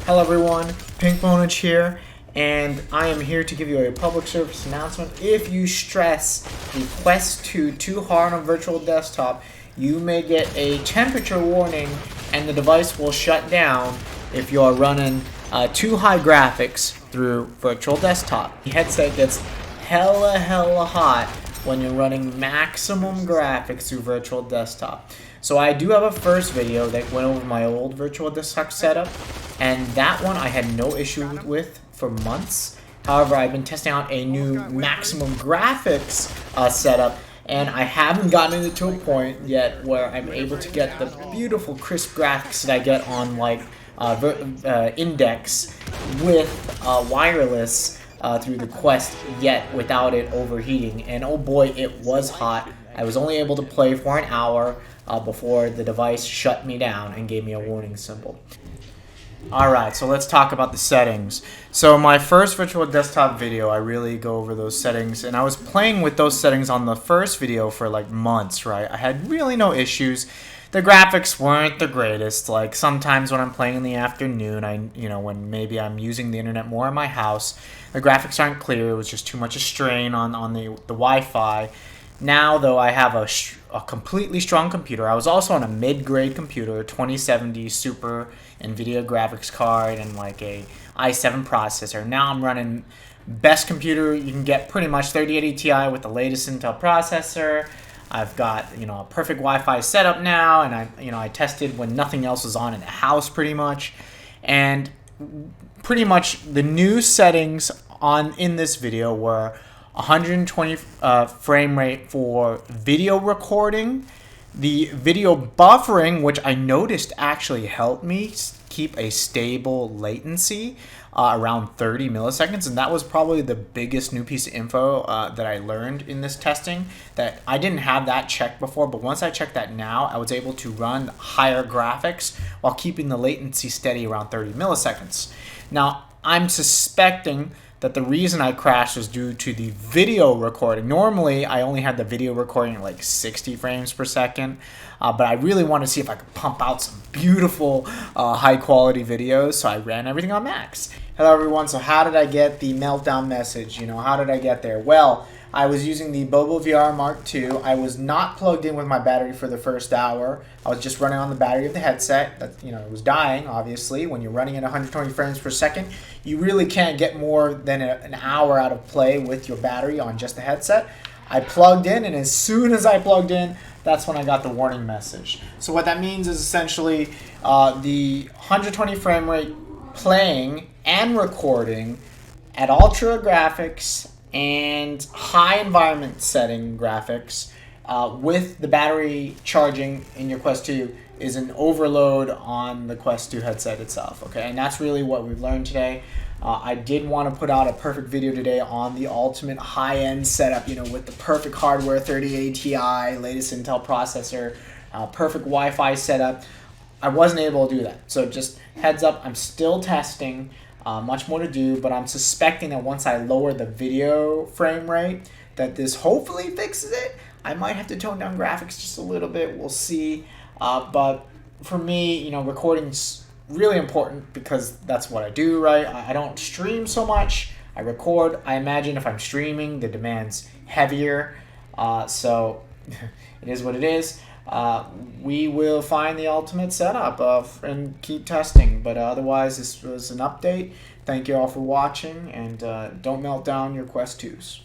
Hello everyone, Pink Bonage here, and I am here to give you a public service announcement. If you stress the Quest 2 too hard on virtual desktop, you may get a temperature warning and the device will shut down if you are running too high graphics through virtual desktop. The headset gets hella hot when you're running maximum graphics through virtual desktop. So I do have a first video that went over my old virtual desktop setup, and that one I had no issue with for months. However, I've been testing out a new maximum graphics setup, and I haven't gotten it to a point yet where I'm able to get the beautiful crisp graphics that I get on like Index with wireless through the Quest yet without it overheating. And oh boy, it was hot. I was only able to play for an hour before the device shut me down and gave me a warning symbol. Alright, so let's talk about the settings. So my first virtual desktop video, I really go over those settings, and I was playing with those settings on the first video for like months, right? I had really no issues. The graphics weren't the greatest. Like sometimes when I'm playing in the afternoon, when maybe I'm using the internet more in my house, the graphics aren't clear. It was just too much a strain on the Wi-Fi. Now, though, I have a completely strong computer. I was also on a mid-grade computer, 2070 Super NVIDIA graphics card and like a i7 processor. Now I'm running best computer you can get, pretty much 3080 Ti with the latest Intel processor. I've got a perfect Wi-Fi setup now, and I tested when nothing else was on in the house pretty much, and pretty much the new settings in this video were 120 frame rate for video recording. The video buffering, which I noticed actually helped me keep a stable latency around 30 milliseconds, and that was probably the biggest new piece of info that I learned in this testing, that I didn't have that checked before, but once I checked that now, I was able to run higher graphics while keeping the latency steady around 30 milliseconds. Now, I'm suspecting that the reason I crashed was due to the video recording. Normally, I only had the video recording at like 60 frames per second, but I really wanted to see if I could pump out some beautiful, high-quality videos, so I ran everything on max. Hello, everyone. So how did I get the meltdown message? How did I get there? Well, I was using the Bobo VR Mark II. I was not plugged in with my battery for the first hour. I was just running on the battery of the headset. That, it was dying, obviously. When you're running at 120 frames per second, you really can't get more than an hour out of play with your battery on just the headset. I plugged in, and as soon as I plugged in, that's when I got the warning message. So what that means is essentially the 120 frame rate playing and recording at ultra graphics and high environment setting graphics with the battery charging in your Quest 2 is an overload on the Quest 2 headset itself, okay? And that's really what we've learned today. I did want to put out a perfect video today on the ultimate high-end setup, with the perfect hardware, 3080 Ti, latest Intel processor, perfect Wi-Fi setup. I wasn't able to do that. So just heads up, I'm still testing. Much more to do, but I'm suspecting that once I lower the video frame rate, that this hopefully fixes it. I might have to tone down graphics just a little bit. We'll see. But for me, recording's really important because that's what I do, right? I don't stream so much. I record. I imagine if I'm streaming, the demand's heavier. So it is what it is. We will find the ultimate setup and keep testing. But otherwise, this was an update. Thank you all for watching, and don't melt down your Quest 2s.